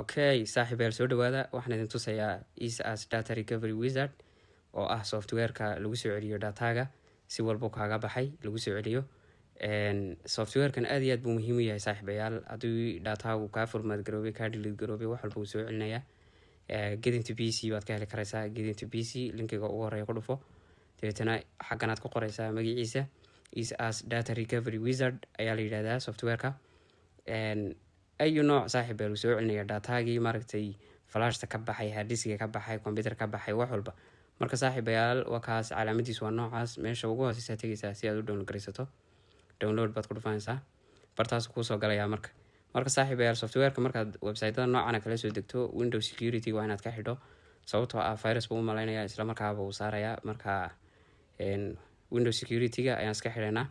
Okay, saaxiibayaal soo dhawaada. Waxaan idin tusayaa EaseAS Data Recovery Wizard oo ah software-ka lagu soo celiyo dataga si walba kaaga baxay lagu soo celiyo. Software-kan aad iyo aad buu muhiim u yahay saaxiibayaal. Haddii datagu kaa format garoobay, kaa delete garoobay, wax walba uu soo celinayaa. Get into PC baad ka heli karaysaa. Get into PC linkiga ugu horeeya ku dhufo. Dabeetana xaggan aad ku qoraysaa magaciisa. EaseAS Data Recovery Wizard ayaa la yidhaahdaa software-ka. ayu nooc saaxiibayaal uu soo celinaya datagii maaragtay flashta ka baxay, hard disk ka baxay, computer ka baxay, wax walba. Marka saaxiibayaal waa kaas calaamadiisu waa noocaas. Meesha ugu hooseysa tagaysaa si aad u download garaysato. Download baad ku dhufanaysaa. Bartaas ku soo galaya marka saaxiibayaal software-ka markaad website-da noocan kala soo degto Windows security waa inaad ka xidho sababtoo ah virus buu malaynayaa isla markaaba uu saaraya. Marka Windows security-ga ayaan iska xidhaynaa.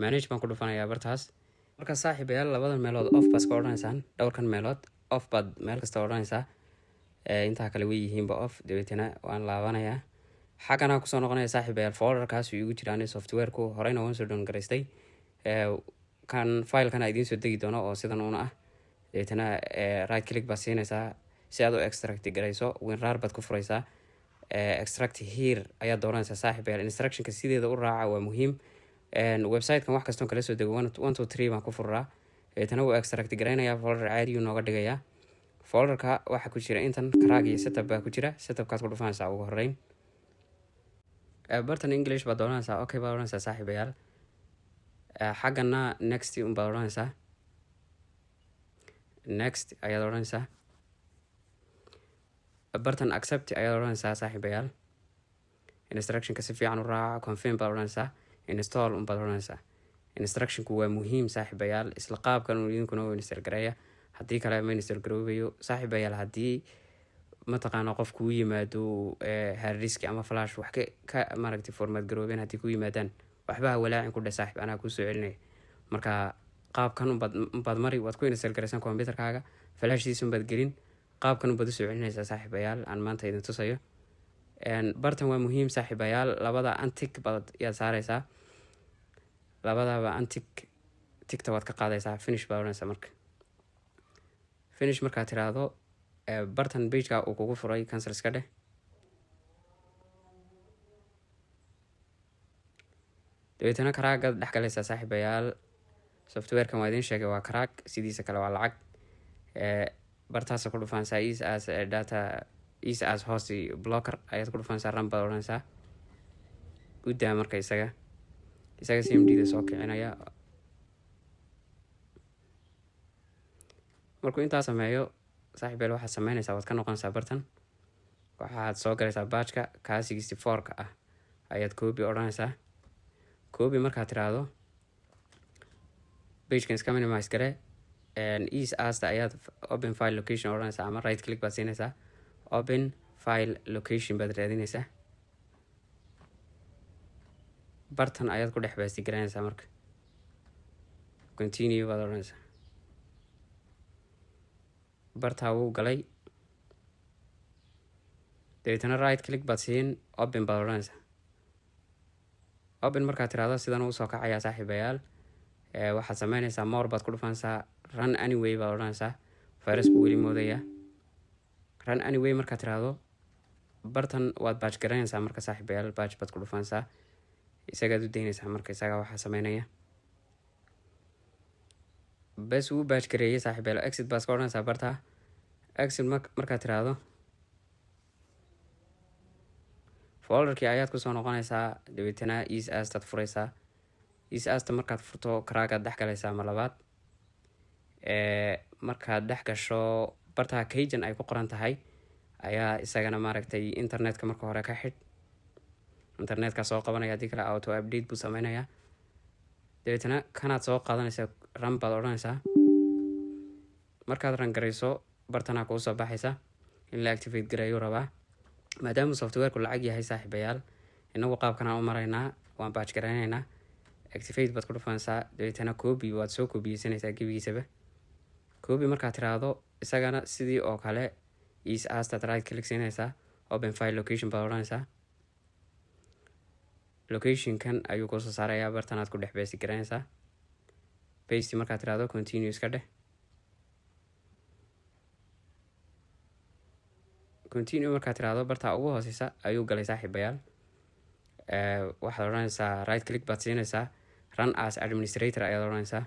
Manage baan ku dhufanayaa bartaas. Marka saaxiibayaal labadan meelood off baad ka odhanaysaan. Dhowrkan meelood off baad meel kasta odhanaysaa. Intaa kale way yihiinba off. Dabeetana waan laabanayaa. Xagana ku soo noqonaya saaxiibayaal folder-kaas uu igu jiraan software-ku horeyna waan soo download garaystay. Kan file-kana idiin soo degi doono oo sidan uuna ah. Dabeetana right click baad siinaysaa si aad u extract garayso. WinRAR baad ku furaysaa. Extract here ayaad dooranaysaa saaxiibayaal. Instruction-ka sideeda u raaca waa muhiim. Website-kan wax kastoon kala soo dego 1 2 3 baan ku furaa. Dabeetana wuu extract garaynayaa folder caadi nooga dhigayaa. Folder-ka waxa ku jira intan crack iyo setup baa ku jira. Setup-kaad ku dhufanaysaa ugu horeyn. Bartan English baad dooranaysaa. Okay baad dooranaysaa saaxiibayaal. Xaggana next baad dooranaysaa. Next ayaad dooranaysaa. Bartan accept ayaad dooranaysaa saaxiibayaal. Instruction-ka si fiican u raaca. Confirm baad dooranaysaa. Install baad dooranaysaa. Instruction-ku waa muhiim saaxiibayaal. Isla qaabkan uu idinkuna u install garaya. Haddii kale ma install garoobayo saaxiibayaal haddii mataqaana qof ku yimaado hard disk ama flash wax ka maaragtay format garoobeen haddii ku yimaadaan waxba walaacin ku dhax saaxiib anaa ku soo celinay. Marka qaabkan baad mari waad ku install garaysan computer-kaaga flashdiisa baad gelin qaabkan baad u soo celinaysaa saaxiibayaal aan maanta idin tusayo. Bartan waa muhiim saaxiibayaal labada antick baad yaad saaraysaa. Labadaba antick tigta waad ka qaadaysaa finish baad oranaysaa marka. Finish markaad tiraahdo bartan page-ka uu kugu furay cancel iska dheh. Dabeetana crack-gaad dhex galaysaa saaxiibayaal. Software-kan waa idin sheegay waa crack sidiisa kale waa lacag. Bartaas ku dhufanaysaa EaseAS data EaseAS host blocker ayaad ku dhufanaysaa run baad oranaysaa. U daa marka isaga CMD-da soo kicinaya. Markuu intaa sameeyo saaxiibayaal waxaad samaynaysaa waad ka noqonaysaa bartan. Waxaad soo galaysaa batch-ka ka 64-ka ah ayaad copy odhanaysaa. Copy markaad tiraahdo page-kan iska minimize gare. EaseAS ayaad open file location odhanaysaa ama right click baad siinaysaa. Open file location baad raadinaysaa. Bartan ayaad ku dhex baasti garanaysaa marka. Continue baad odhanaysaa. Bartaa wuu galay. Dabeetana right click baad siin open baad odhanaysaa. Open markaad tiraahdo sidan uu soo kacayaa saaxiibayaal. Waxaad samaynaysaa more baad ku dhufanaysaa. Run anyway baad odhanaysaa. Virus buu weli moodaya. Run anyway markaad tiraahdo bartan waad batch garanaysaa marka saaxiibayaal batch baad ku dhufanaysaa. Isagaad u daynaysaa marka isaga waxaa samaynaya. Bas uu batch gareeyay saaxiibayaal exit baad ka odhanaysaa barta. Exit markaad tiraahdo folder-kii ayaad ku soo noqonaysaa. Dabeetana EaseAS taad furaysaa. EaseAS markaad furto crack-gaad dhex galaysaa mar labaad. Markaad dhex gasho barta keyjan ay ku qoran tahay ayaa isagana maaragtay internet-ka marka hore ka xidh. Internet-ka soo qabanaya haddii kale auto update buu samaynayaa. Dabeetana kanaad soo qaadanaysaa run baad odhanaysaa. Markaad run garayso bartana kuu soo baxaysa in la activate garayo rabaa. Maadaama software-ku lacag yahay saaxiibayaal inagu qaabkan aan u maraynaa waan batch garaynaynaa. Activate baad ku dhufanaysaa. Dabeetana copy waad soo copy-sanaysaa gebigiisaba. Copy markaad tiraahdo isagana sidii oo kale EaseAS taad right click siinaysaa. Open file location baad odhanaysaa. Location-kan ayuu ku soo saarayaa bartanaad ku dhex baasti garanaysaa. Paste markaad tiraahdo continue iska dheh. continue markaad tiraahdo bartaa ugu hooseysa ayuu galay saaxiibayaal. waxaad odhanaysaa right click baad siinaysaa, run as administrator ayaad odhanaysaa.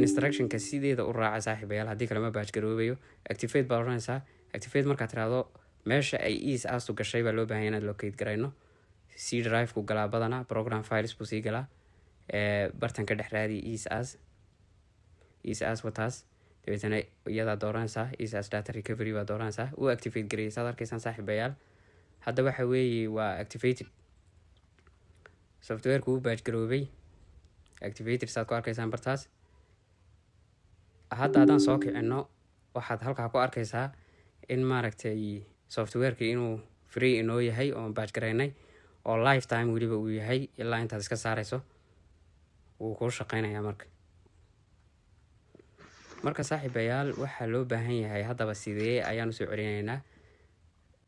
instructionka sideeda u raaca saaxiibayaal, haddii kale ma batch garoobayo. activate baad odhanaysaa. activate markaad tiraahdo meesha ay ESAS gashay baa loo baahan yahay inaad locate garayno. C drive ku galaa badanaa, program files buu sii galaa. bartan ka dhex raadi ESAS wataas, dabeetana iyadaa dooranaysaa ESAS data recovery baa dooranaysaa. uu activate gareeyay saad arkaysaan saaxiibayaal. hadda waxa weeye waa activated, softwareka uu batch garoobay, activated saad ku arkaysaan bartaas. hadda haddaan soo kicino waxaad halkaa ku arkaysaa in maaragtay softwareka inuu free inoo yahay oo batch garaynay, oo lifetime weliba uu yahay ilaa intaad iska saarayso wuu kuu shaqeynayaa. marka saaxiibayaal waxaa loo baahan yahay haddaba sidee ayaan usoo celinaynaa.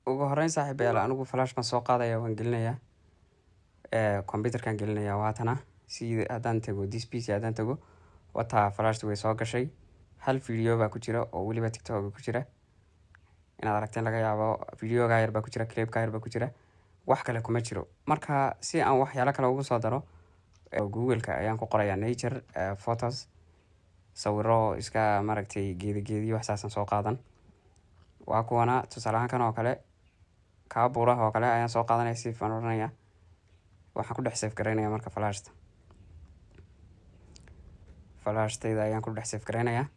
ugu horeyn saaxiibayaal, anigu flash baan soo qaadaya, waan gelinayaa computerkan gelinayaa. waatana si haddaan tago this PC, haddaan tago wataa flashtu way soo gashay. hal video baa ku jira oo weliba TikTok ku jira, inaad aragteen laga yaabo. videoga yar baa ku jira, clipka yar baa ku jira, wax kale kuma jiro. marka si aan waxyaalo kale ugu soo daro, Google-ka ayaan ku qorayaa nature photos, sawiro iska maaragtay geediyo waxsaasan soo qaadan. waa kuwana tusaale ahaan kan oo kale, kaa buuraha oo kale ayaan soo qaadanaya. si aan odhanaya waxaan ku dhex save garaynaya marka flashtayda ayaan ku dhex save garaynaya.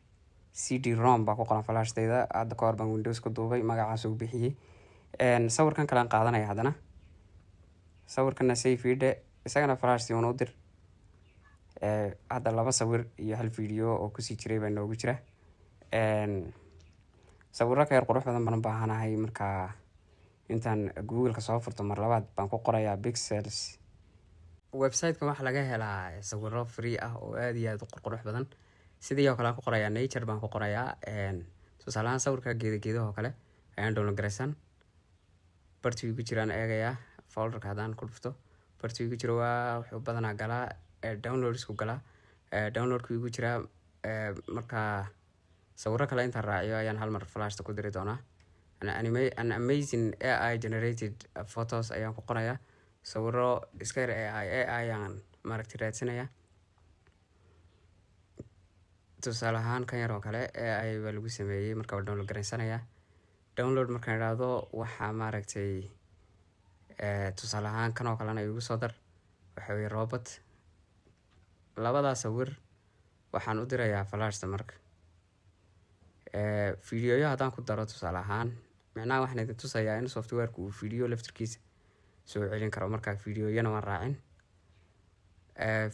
CD-ROM baa ku qoran flashtayda. hadda ka hor baan Windows ku duubay, magacaas uu bixiyey. sawirkan kale aan qaadanaya haddana, sawirkana save ide, isagana flashtii uun u dir. hadda 2 sawir iyo 1 video oo kusii jiray baa noogu jira. sawiro ka yar qurux badan baan u baahanahay, marka intaan Google-ka soo furto mar labaad baan ku qorayaa pixels. website-ka waxaa laga helaa sawiro free ah oo aad iyo aad u qurux badan. sidii oo kale aan ku qorayaa nature baan ku qorayaa. tusaale ahaan sawirka geedaha oo kale ayaan download garaysan. bartii ugu jiraan eegayaa folderka haddaan ku dhufto, bartii ugu jiro waa wuxuu badanaa galaa downloadsku galaa. downloadku ugu jiraa. marka sawiro kale intaan raaciyo ayaan hal mar flashta ku diri doonaa. an amazing AI generated photos ayaan ku qorayaa. sawiro iska yar AI ayaan maaragtay raadsanayaa. tusaale ahaan kan yar oo kale AI baa lagu sameeyey, marka waa download garaysanayaa. download markaan idhaahdo waxaa maaragtay tusaale ahaan kan oo kalena igu soo dar, waxa weye robot. labadaa sawir waxaan u dirayaa flashta. marka videoyo haddaan ku daro tusaale ahaan, micnaha waxaan idin tusayaa in softwareka uu video laftirkiisa soo celin karo. marka videoyana waan raacin.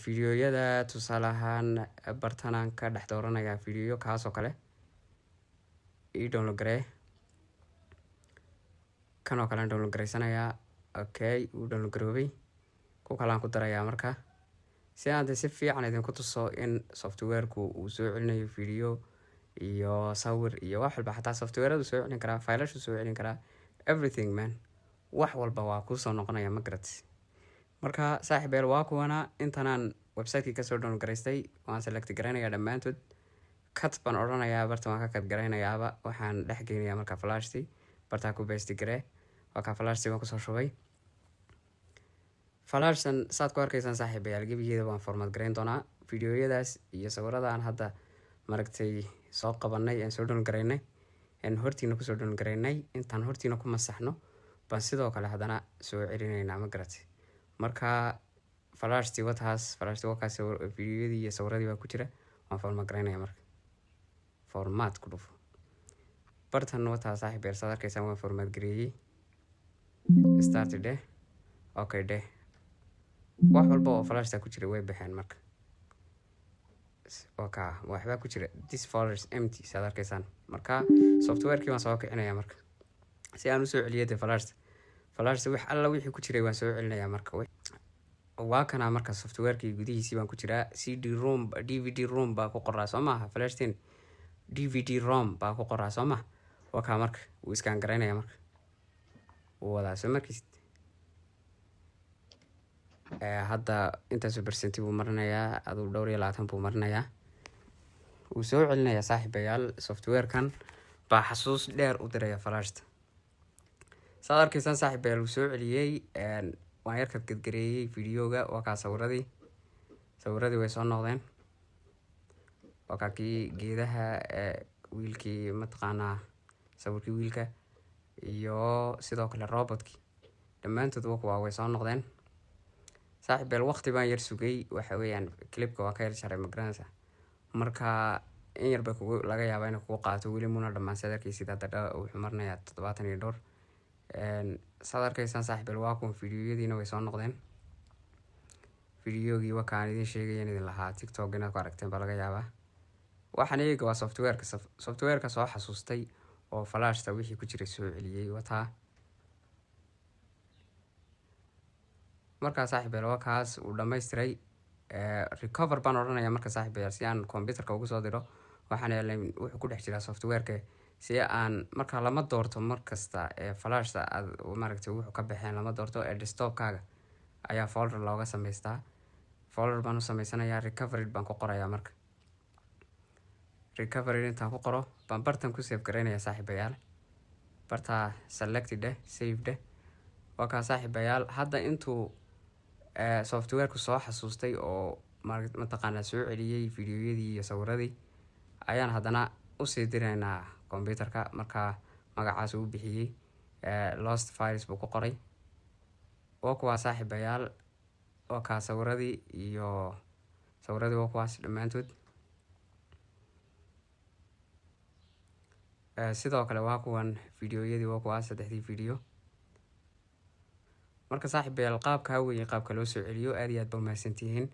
videoyada tusaale ahaan bartanaan ka dhex dooranayaa video kaasoo kale, ii download garee. kan oo kale aan download garaysanayaa. okay, uu download garoobay. ku kalaan ku darayaa. marka si aan si fiican idinku tuso in softwareku uu soo celinayo video iyo sawir iyo wax walba, xataa softwaradu soo celin karaa, failashu soo celin karaa, everything man, wax walba waa kusoo noqonaya magarat. marka saaxiibayaal, waa kuwana intanaan website-kii kasoo download garaystay waan select garaynayaa dhammaantood. cut baan odhanayaa, barta waan ka cut garaynayaaba. waxaan dhex geynayaa marka flashtii, bartaa ku paste garee. waa ka flashtii waan kusoo shubay. flashtan saad ku arkaysaan saaxiibayaal, gebigeeda waan format garayn doonaa. videoyadaas iyo sawirada aan hadda maragtay soo qabanay aan soo download garaynay, aan hortiina kusoo download garaynay, intaan hortiina ku masaxno baan sidoo kale haddana soo celinaynaa magarat. marka flashtii wataas, wakaas videoyadii iyo sawiradii baa ku jira. waan format garaynaya. marka format ku dhufo, bartan wataas saaxiibayaal, saad arkaysaan waan format gareeyey. start dheh. okay dheh. wax walba oo flashta ku jira way baxeen. marka waxbaa ku jira, this folder is empty, saad arkaysaan. marka softwarekii waan soo kicinaya. marka si aan usoo celiyo de flashta wax alla wixii ku jiray waan soo celinayaa. marka waa kana, marka softwarekii gudihiisii baan ku jiraa. CD-ROM DVD-ROM baa ku qoraa soo maaha. flashteen DVD-ROM baa ku qoraa soo maaha. waa kaa, marka wuu iskaan garaynaya. marka wuu wadaa soo markiis. hadda intaasoo percenti buu marinayaa, aduu 20 buu marinayaa. wuu soo celinayaa saaxiibayaal. softwarekan baa xasuus dheer u diraya flashta. saad arkaysaan saaxiibayaal wuu soo celiyey waan yarkad gadgareeyey videoga waa kaa sawiradii way soo noqdeen waa kaa kii geedaha wiilkii mataqaanaa sawirkii wiilka iyo sidoo kale robotkii dhammaantood waa way soo noqdeen saaxiibayaal waqti baan yar sugay waxa weeyaan clipka waa ka yar jaray magaranaysa marka in yarba laga yaaba inay kugu qaato weli muna dhammaan saad arkaysid hadda wuxuu marnayaa 70 iyo dhowr saad arkaysaan saaxiibayaal waa kuwan videoyadiina way soo noqdeen videogii waa kaan idin sheegaya in idin lahaa tiktok inaad ku aragteen baa laga yaabaa waxaan eega waa softwareka soo xasuustay oo flashta wixii ku jiray soo celiyey wataa markaa saaxiibayaal waa kaas uu dhammaystiray recover baan odhanayaa marka saaxiibayaal si aan computerka ugu soo diro waxaan yeelay wuxuu ku dhex jiraa softwareka si aan marka lama doorto markasta flashta aad maaragtay wuxuu ka baxeen lama doorto desktopkaaga ayaa folder looga samaystaa folder baan u samaysanayaa recovery baan ku qorayaa marka recovery intaan ku qoro baan bartan ku save gareynayaa saaxiibayaal barta selected saved waa kaa saaxiibayaal hadda intuu softwareku soo xasuustay oo mataqaanaa soo celiyey videoyadii iyo sawiradii ayaan haddana usii diraynaa computerka markaa magacaas uu bixiyey lost files buu ku qoray waa kuwaa saaxiibayaal waa kaa sawiradii waa kuwaas dhammaantood sidoo kale waa kuwan videoyadii waa kuwaas 3 video marka saaxiibayaal qaabka weeye qaabka loo soo celiyo aad iyo aad baa mahadsantihiin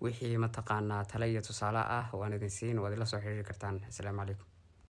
wixii mataqaanaa talo iyo tusaale ah waan idin siin waad ila soo xiriiri kartaan assalaamu calaykum